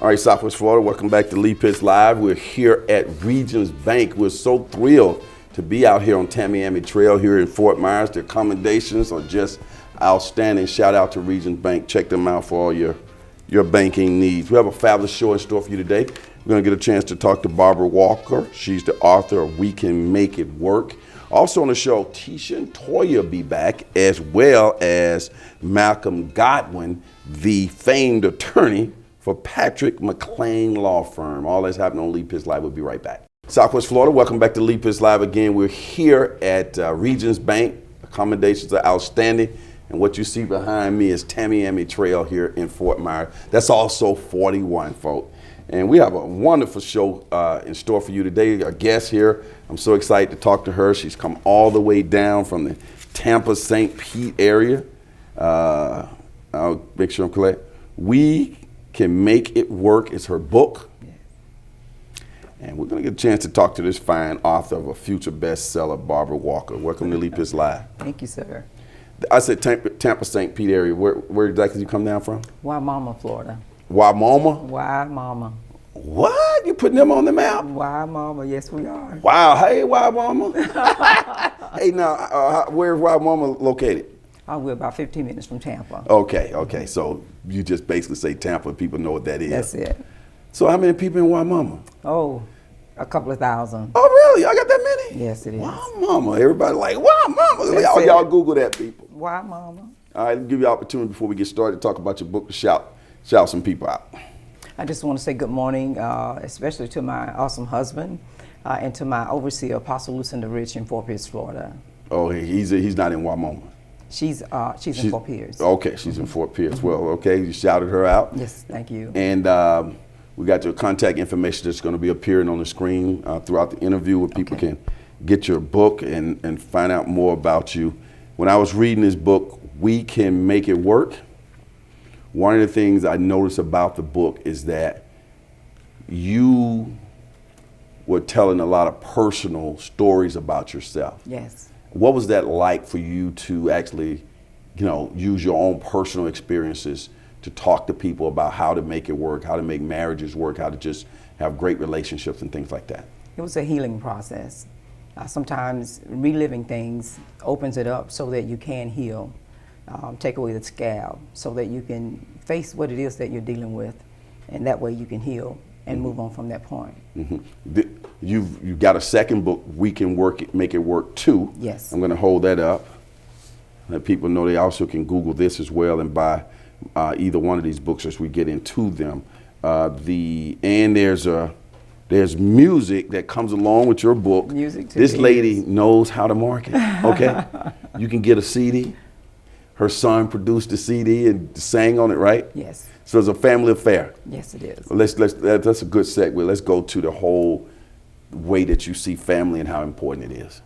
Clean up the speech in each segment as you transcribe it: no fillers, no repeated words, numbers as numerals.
All right, Southwest Florida, welcome back to Lee Pitts Live. We're here at Regions Bank. We're so thrilled to be out here on Tamiami Trail here in Fort Myers. The accommodations are just outstanding. Shout out to Regions Bank. Check them out for all your banking needs. We have a fabulous show in store for you today. We're going to get a chance to talk to Barbara Walker. She's the author of We Can Make It Work. Also on the show, Tisha and Toya will be back, as well as Malcolm Godwin, the famed attorney for Patrick McLean Law Firm. All that's happening on Lee Pitts Live. We'll be right back. Southwest Florida, welcome back to Lee Pitts Live again. We're here at Regions Bank. Accommodations are outstanding. And what you see behind me is Tamiami Trail here in Fort Myers. That's also 41, folks. And we have a wonderful show in store for you today. Our guest here, I'm so excited to talk to her. She's come all the way down from the Tampa St. Pete area. I'll make sure I'm correct. We Can Make It Work is her book. And we're going to get a chance to talk to this fine author of a future bestseller, Barbara Walker. Welcome to Lee Pitts Live. Thank you, sir. I said Tampa St. Pete area. Where exactly you come down from? Wimauma, Florida. Wimauma? Wimauma. What? You putting them on the map? Wimauma, yes we are. Wow. Hey, Wimauma. Hey, now, where's Wimauma located? We're about 15 minutes from Tampa. Okay. So you just basically say Tampa, people know what that is. That's it. So how many people in Wimauma? Oh, a couple of thousand. Oh, really? I got that many? Yes, it is. Wimauma. Everybody like, Wimauma. Y'all Google that, people. Wimauma. All right, give you an opportunity before we get started to talk about your book to shout some people out. I just want to say good morning, especially to my awesome husband and to my overseer, Apostle Lucinda Rich in Fort Pierce, Florida. Oh, he's not in Wimauma. She's in Fort Pierce. Okay, she's in Fort Pierce. Well, okay, you shouted her out. Yes, thank you. And we got your contact information that's going to be appearing on the screen throughout the interview where people can get your book and find out more about you. When I was reading this book, We Can Make It Work, one of the things I noticed about the book is that you were telling a lot of personal stories about yourself. Yes. What was that like for you to actually, use your own personal experiences to talk to people about how to make it work, how to make marriages work, how to just have great relationships and things like that? It was a healing process. Sometimes reliving things opens it up so that you can heal, take away the scab so that you can face what it is that you're dealing with, and that way you can heal and move on from that point. You've got a second book, We Can Make It Work 2. Yes. I'm going to hold that up. Let people know they also can Google this as well and buy either one of these books as we get into them. There's music that comes along with your book. Music too. This lady knows how to market. Okay, you can get a CD. Her son produced the CD and sang on it, right? Yes. So it's a family affair. Yes, it is. Well, that's a good segue. Let's go to the whole way that you see family and how important it is.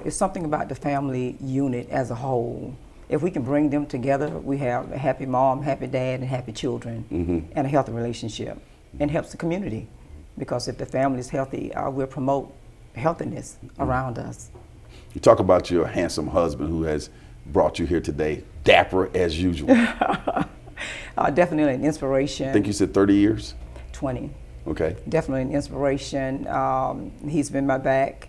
It's something about the family unit as a whole. If we can bring them together, we have a happy mom, happy dad, and happy children, and a healthy relationship, and helps the community. Because if the family is healthy, we'll promote healthiness around us. You talk about your handsome husband who has brought you here today, dapper as usual. Definitely an inspiration. I think you said 30 years? 20. Okay. Definitely an inspiration. He's been my back,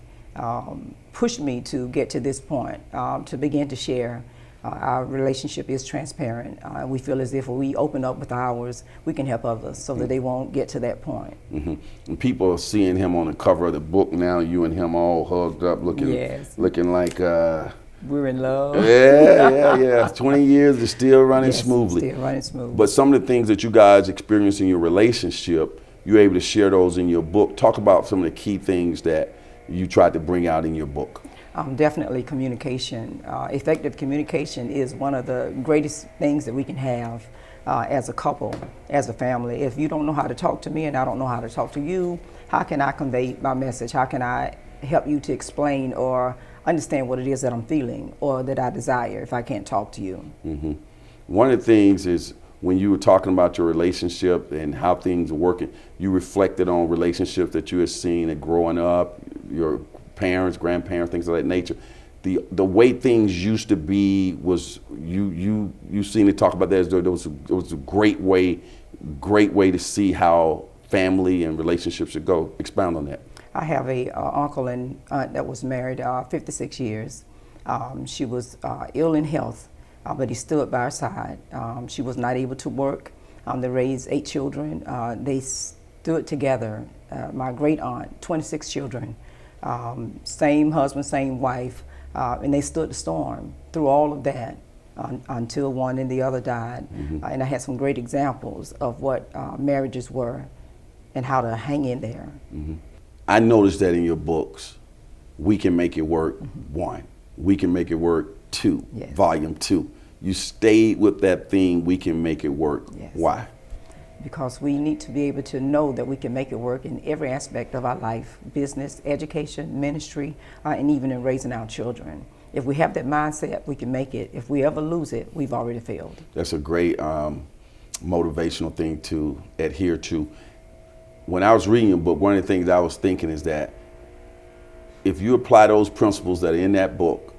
pushed me to get to this point, to begin to share. Our relationship is transparent. We feel as if when we open up with ours, we can help others so that they won't get to that point. And people are seeing him on the cover of the book now, you and him all hugged up, looking like... we're in love. Yeah. 20 years is still running smoothly. Still running smooth. But some of the things that you guys experience in your relationship, you're able to share those in your book. Talk about some of the key things that you tried to bring out in your book. Definitely communication. Effective communication is one of the greatest things that we can have as a couple, as a family. If you don't know how to talk to me and I don't know how to talk to you, how can I convey my message? How can I help you to explain or understand what it is that I'm feeling or that I desire if I can't talk to you? One of the things is when you were talking about your relationship and how things are working, you reflected on relationships that you had seen at growing up, your parents, grandparents, things of that nature. The way things used to be was you seen it talk about that as there was a great way great way to see how family and relationships should go. Expound on that. I have a uncle and aunt that was married 56 years. She was ill in health, but he stood by her side. She was not able to work. They raised 8 children. They stood together. My great aunt, 26 children, same husband, same wife, and they stood the storm through all of that until one and the other died. And I had some great examples of what marriages were and how to hang in there. I noticed that in your books, We Can Make It Work 1, We Can Make It Work 2, Yes. Volume 2. You stayed with that theme, We Can Make It Work. Yes. Why? Because we need to be able to know that we can make it work in every aspect of our life, business, education, ministry, and even in raising our children. If we have that mindset, we can make it. If we ever lose it, we've already failed. That's a great motivational thing to adhere to. When I was reading your book, one of the things I was thinking is that if you apply those principles that are in that book,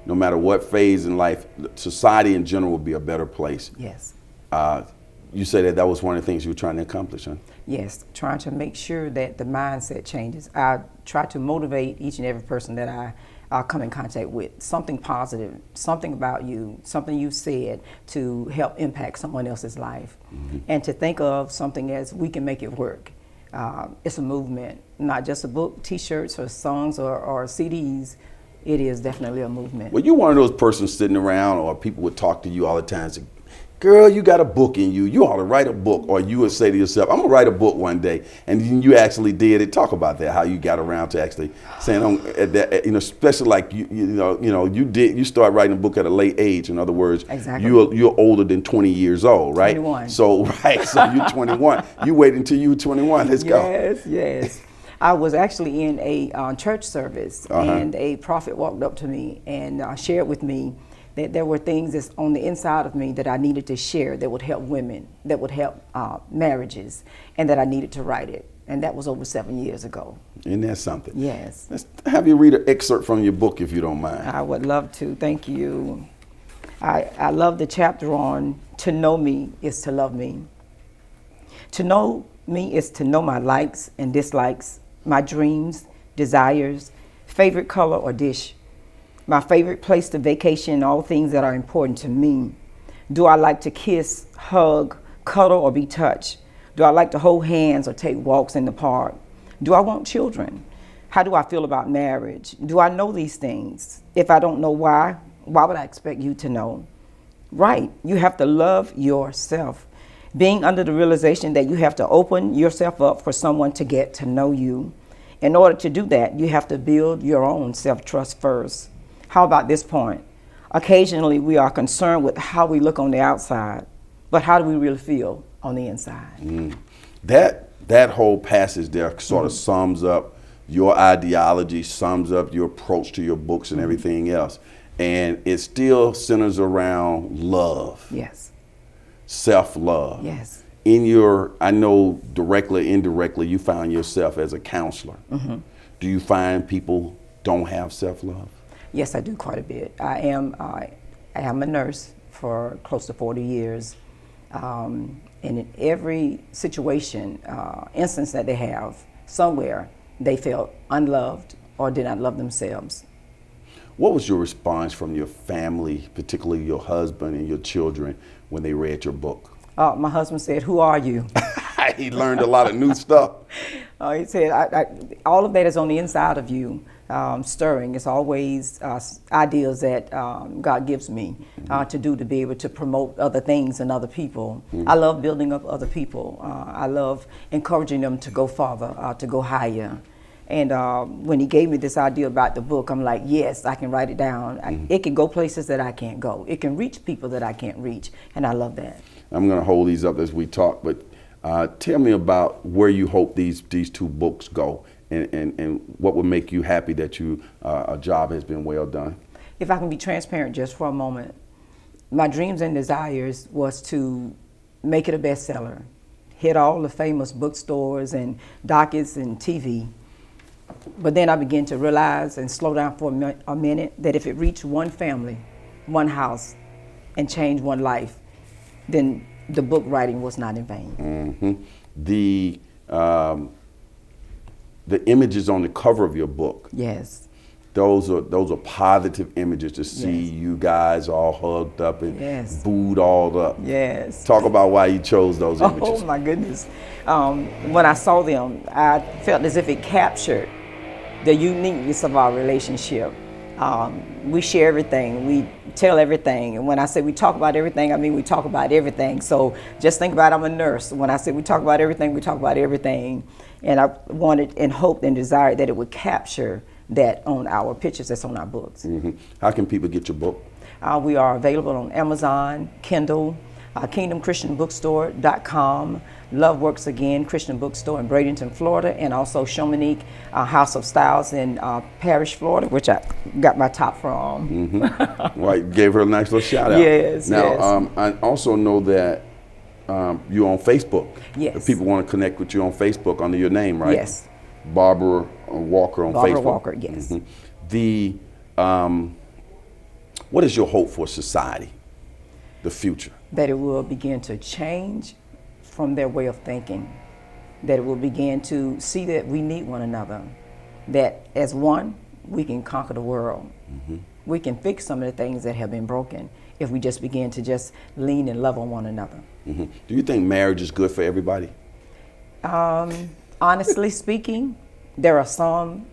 no matter what phase in life, society in general will be a better place. Yes. You say that was one of the things you were trying to accomplish, huh? Yes, trying to make sure that the mindset changes. I try to motivate each and every person that I come in contact with. Something positive, something about you, something you said to help impact someone else's life. And to think of something as We Can Make It Work. It's a movement, not just a book, t-shirts or songs or CDs. It is definitely a movement. Well, you're one of those persons sitting around, or people would talk to you all the time and say, girl, you got a book in you. You ought to write a book. Or you would say to yourself, I'm going to write a book one day. And then you actually did it. Talk about that, how you got around to actually saying, especially like, you start writing a book at a late age. In other words, Exactly. you're older than 20 years old, right? 21. So you're 21. You wait until you were 21. Let's go. Yes. I was actually in a church service, and a prophet walked up to me and shared with me that there were things that's on the inside of me that I needed to share that would help women, that would help marriages, and that I needed to write it. And that was over 7 years ago. Isn't that something? Yes. Let's have you read an excerpt from your book, if you don't mind. I would love to. Thank you. I love the chapter on To Know Me is to Love Me. To know me is to know my likes and dislikes, my dreams, desires, favorite color or dish, my favorite place to vacation, all things that are important to me. Do I like to kiss, hug, cuddle, or be touched? Do I like to hold hands or take walks in the park? Do I want children? How do I feel about marriage? Do I know these things? If I don't know why would I expect you to know? Right, you have to love yourself. Being under the realization that you have to open yourself up for someone to get to know you. In order to do that, you have to build your own self-trust first. How about this point? Occasionally, we are concerned with how we look on the outside, but how do we really feel on the inside? That whole passage there sort of sums up your ideology, sums up your approach to your books and everything else. And it still centers around love. Yes. Self-love. Yes. I know directly, indirectly, you found yourself as a counselor. Do you find people don't have self-love? Yes, I do quite a bit. I am a nurse for close to 40 years. And in every situation, instance that they have, somewhere they felt unloved or did not love themselves. What was your response from your family, particularly your husband and your children, when they read your book? My husband said, "Who are you?" He learned a lot of new stuff. He said, all of that is on the inside of you, stirring. It's always ideas that God gives me to do, to be able to promote other things and other people. I love building up other people. I love encouraging them to go farther, to go higher. And when he gave me this idea about the book, I'm like, yes, I can write it down. It can go places that I can't go. It can reach people that I can't reach, and I love that. I'm going to hold these up as we talk, but tell me about where you hope these two books go, and what would make you happy that a job has been well done. If I can be transparent just for a moment, my dreams and desires was to make it a bestseller, hit all the famous bookstores and dockets and TV. But then I began to realize and slow down for a minute that if it reached one family, one house, and changed one life, then the book writing was not in vain. The images on the cover of your book, Yes. those are positive images to see Yes. you guys all hugged up and Yes. booed all up. Yes. Talk about why you chose those images. Oh my goodness. When I saw them, I felt as if it captured the uniqueness of our relationship. We share everything, we tell everything. And when I say we talk about everything, I mean we talk about everything. So just think about I'm a nurse. When I say we talk about everything, we talk about everything. And I wanted and hoped and desired that it would capture that on our pictures that's on our books. How can people get your book? We are available on Amazon, Kindle, KingdomChristianBookstore.com, Love Works Again Christian Bookstore in Bradenton, Florida, and also Shomonique House of Styles in Parrish, Florida, which I got my top from. Right, gave her a nice little shout out. Yes, now, yes. I also know that you're on Facebook. Yes. If people want to connect with you on Facebook under your name, right? Yes. Barbara Walker on Barbara Facebook. Walker, yes. What is your hope for society, the future? That it will begin to change from their way of thinking, that it will begin to see that we need one another, that as one, we can conquer the world. We can fix some of the things that have been broken if we just begin to just lean and love on one another. Do you think marriage is good for everybody? Honestly speaking, there are some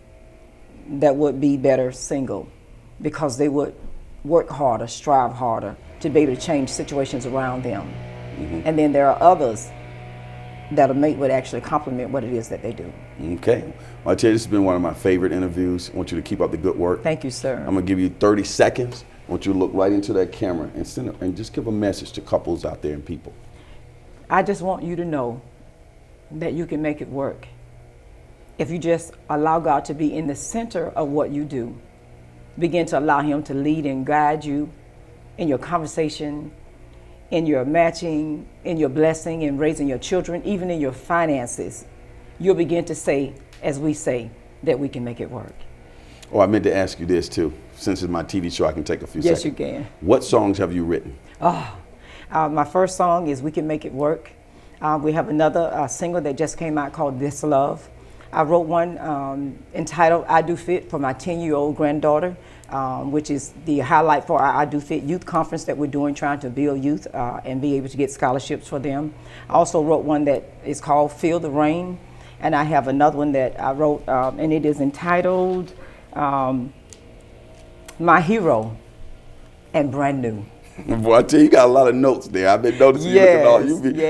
that would be better single because they would work harder, strive harder to be able to change situations around them. And then there are others that a mate would actually complement what it is that they do. Okay. Well, I tell you, this has been one of my favorite interviews. I want you to keep up the good work. Thank you, sir. I'm going to give you 30 seconds. I want you to look right into that camera and just give a message to couples out there and people. I just want you to know that you can make it work if you just allow God to be in the center of what you do. Begin to allow Him to lead and guide you in your conversation, in your matching, in your blessing, in raising your children, even in your finances. You'll begin to say, as we say, that we can make it work. Oh, I meant to ask you this too. Since it's my TV show, I can take a few seconds. Yes, you can. What songs have you written? My first song is We Can Make It Work. We have another single that just came out called This Love. I wrote one entitled I Do Fit for my 10-year-old granddaughter, which is the highlight for our I Do Fit youth conference that we're doing, trying to build youth and be able to get scholarships for them. I also wrote one that is called Feel the Rain, and I have another one that I wrote, and it is entitled My Hero and Brand New. Boy, I tell you, you got a lot of notes there. I've been noticing you looking all.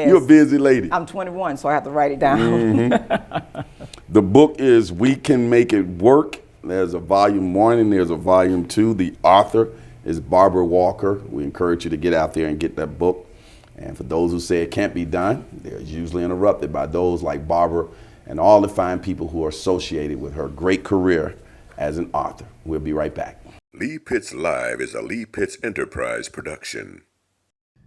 You're a busy lady. I'm 21, so I have to write it down. The book is We Can Make It Work. There's a volume 1 and there's a volume 2. The author is Barbara Walker. We encourage you to get out there and get that book. And for those who say it can't be done, they're usually interrupted by those like Barbara and all the fine people who are associated with her great career as an author. We'll be right back. Lee Pitts Live is a Lee Pitts Enterprise production.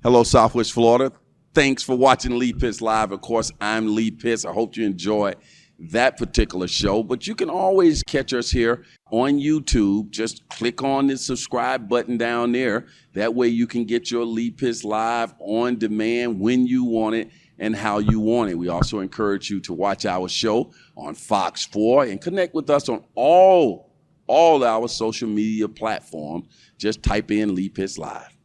Hello, Southwest Florida. Thanks for watching Lee Pitts Live. Of course, I'm Lee Pitts. I hope you enjoy that particular show, but you can always catch us here on YouTube. Just click on the subscribe button down there. That way you can get your Lee Pitts Live on demand when you want it and how you want it. We also encourage you to watch our show on Fox 4 and connect with us on all our social media platforms. Just type in Lee Pitts Live.